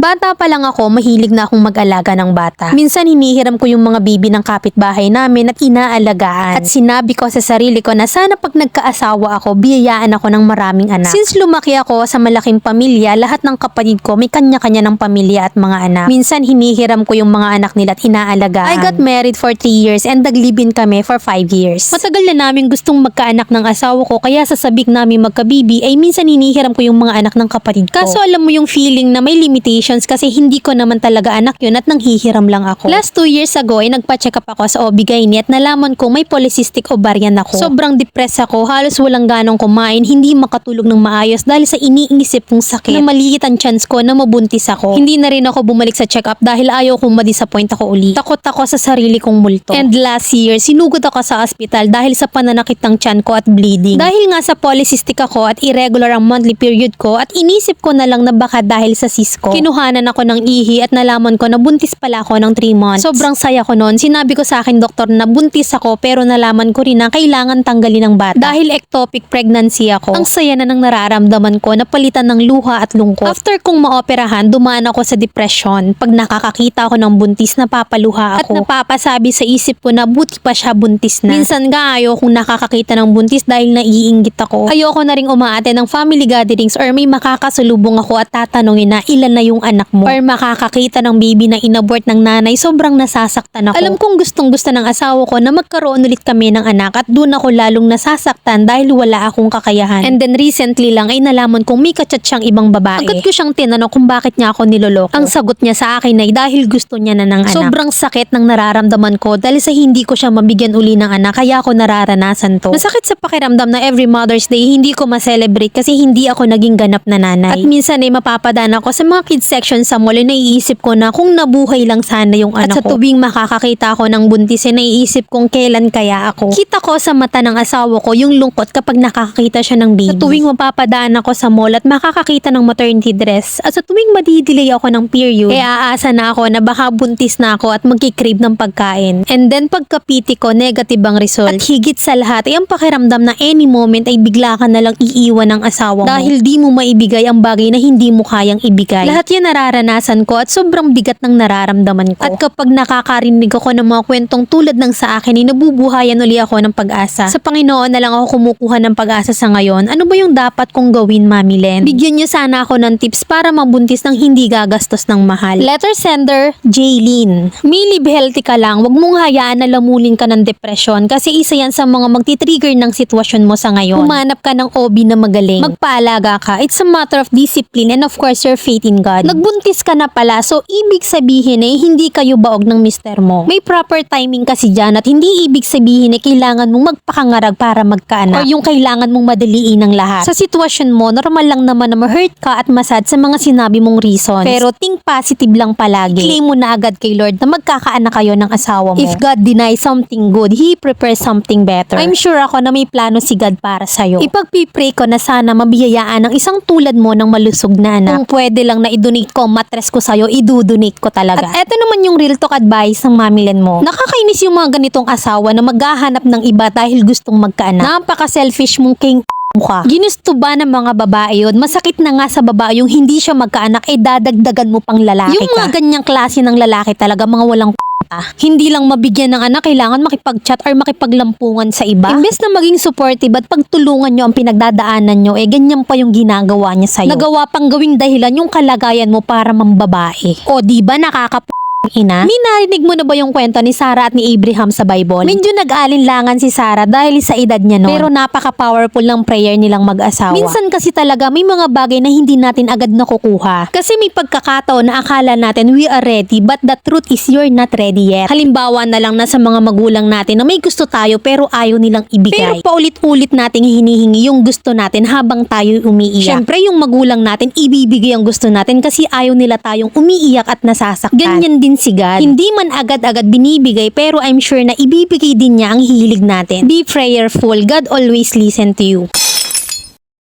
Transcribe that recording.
Bata pa lang ako, mahilig na akong mag-alaga ng bata. Minsan hinihiram ko yung mga bibi ng kapitbahay namin at inaalagaan. At sinabi ko sa sarili ko na sana pag nagkaasawa ako, biyayaan ako ng maraming anak. Since lumaki ako sa malaking pamilya, lahat ng kapatid ko may kanya-kanya ng pamilya at mga anak. Minsan hinihiram ko yung mga anak nila at inaalagaan. I got married for 3 years and nag-live-in kami for 5 years. Matagal na namin gustong magkaanak ng asawa ko, kaya sa sabik namin magkabibi ay minsan hinihiram ko yung mga anak ng kapatid ko. Kaso alam mo yung feeling na may limitations kasi hindi ko naman talaga anak yun at nanghihiram lang ako. Last 2 years ago ay nagpa-check up ako sa OB-GYN at nalaman ko may polycystic ovarian ako. Sobrang depressed ako, halos walang ganong kumain, hindi makatulog ng maayos dahil sa iniisip kong sakit na maliit ang chance ko na mabuntis ako. Hindi na rin ako bumalik sa check up dahil ayaw kong ma-disappoint ako uli. Takot ako sa sarili kong multo. And last year, sinugod ako sa ospital dahil sa pananakit ng tiyan ko at bleeding. Dahil nga sa polycystic ako at irregular ang monthly period ko at inisip ko na lang na baka dahil sa cyst ko. Kinuhanan ako ng ihi at nalaman ko na buntis pala ako ng 3 months. Sobrang saya ko noon. Sinabi ko sa akin doktor na buntis ako pero nalaman ko rin na kailangan tanggalin ng bata. Dahil ectopic pregnancy ako. Ang saya na nang nararamdaman ko na palitan ng luha at lungkot. After kong maoperahan, dumaan ako sa depression. Pag nakakakita ako ng buntis, napapaluha ako. At napapasabi sa isip ko na buti pa siya buntis na. Minsan nga ayaw kong nakakakita ng buntis dahil naiinggit ako. Ayoko na ring umaate ng family gatherings or may makakasalubong ako at tatanungin na ilan na yung anak mo. Or makakakita ng baby na inabort ng nanay, sobrang nasasaktan ako. Alam kong gustong gusto ng asawa ko na magkaroon ulit kami ng anak at doon ako lalong nasasaktan dahil wala akong kakayahan. And then recently lang ay nalaman kong may kachat siyang ibang babae. Agad ko siyang tinanong kung bakit niya ako niloloko. Ang sagot niya sa akin ay dahil gusto niya na ng anak. Sobrang sakit ng nararamdaman ko dahil sa hindi ko siya mabigyan uli ng anak kaya ako nararanasan to. Masakit sa pakiramdam na every Mother's Day hindi ko ma-celebrate kasi hindi ako naging ganap na nanay. At minsan ay mapapadaan ako sa mga kids section sa mall, naiisip ko na kung nabuhay lang sana yung anak ko. At sa tuwing makakakita ako ng buntis, naiisip kong kailan kaya ako. Kita ko sa mata ng asawa ko yung lungkot kapag nakakakita siya ng baby. Sa tuwing mapapadaan ako sa mall at makakakita ng maternity dress, at sa tuwing madidelay ako ng period, aasa na ako na baka buntis na ako at magkikrave ng pagkain. And then pagkapiti ko, negative ang result. At higit sa lahat ay ang pakiramdam na any moment ay bigla ka na lang iiwan ng asawa mo. Dahil di mo maibigay ang bagay na hindi mo kayang ibigay. Lahat yan nararanasan ko at sobrang bigat ng nararamdaman ko. At kapag nakakarinig ako ng mga kwentong tulad ng sa akin ay nabubuhayan uli ako ng pag-asa. Sa Panginoon na lang ako kumukuha ng pag-asa sa ngayon. Ano ba yung dapat kong gawin, Mami Len? Bigyan niyo sana ako ng tips para mabuntis ng hindi gagastos ng mahal. Letter sender, Jaylene. May live healthy ka lang. Huwag mong hayaan na lamunin ka ng depression kasi isa yan sa mga magti-trigger ng sitwasyon mo sa ngayon. Humanap ka ng OB na magaling. Magpaalaga ka. It's a matter of discipline and of course your faith in God. Nagbuntis ka na pala, so ibig sabihin eh hindi kayo baog ng mister mo. May proper timing kasi dyan at hindi ibig sabihin eh kailangan mong magpakangarag para magkaanak o yung kailangan mong madaliin ang lahat. Sa sitwasyon mo, normal lang naman na ma-hurt ka at masad sa mga sinabi mong reasons. Pero think positive lang palagi. Claim mo na agad kay Lord na magkakaanak kayo ng asawa mo. If God denies something good, He prepares something better. I'm sure ako na may plano si God para sa'yo. Ipagpipray ko na sana mabiyayaan ng isang tulad mo ng malusog na anak. Kung pwede lang na i-donate ko mattress ko sa'yo, i-donate ko talaga. At eto naman yung real talk advice ng Mami Len mo. Nakakainis yung mga ganitong asawa na maghahanap ng iba dahil gustong magkaanak. Napaka-selfish mong king mukha. Ginusto ba ng mga babae yun? Masakit na nga sa babae yung hindi siya magkaanak ay dadagdagan mo pang lalaki yung mga ganyang klase ng lalaki talaga mga walang hindi lang mabigyan ng anak, kailangan makipag-chat or makipaglampungan sa iba. Imbes na maging supportive at pagtulungan nyo ang pinagdadaanan nyo, ganyan pa yung ginagawa niya sa'yo. Nagawa pang gawing dahilan yung kalagayan mo para mambabae. O diba ina? May narinig mo na ba yung kwento ni Sarah at ni Abraham sa Bible? Medyo nag-alinlangan si Sarah dahil sa edad niya noon. Pero napaka-powerful ng prayer nilang mag-asawa. Minsan kasi talaga may mga bagay na hindi natin agad nakukuha. Kasi may pagkakataon na akala natin we are ready but the truth is you're not ready yet. Halimbawa na lang na sa mga magulang natin na may gusto tayo pero ayaw nilang ibigay. Pero paulit-ulit nating hinihingi yung gusto natin habang tayo umiiyak. Syempre yung magulang natin ibibigay ang gusto natin kasi ayaw nila tayong umiiyak at nasasaktan. Ganyan din si God. Hindi man agad-agad binibigay pero I'm sure na ibibigay din niya ang hilig natin. Be prayerful. God always listen to you.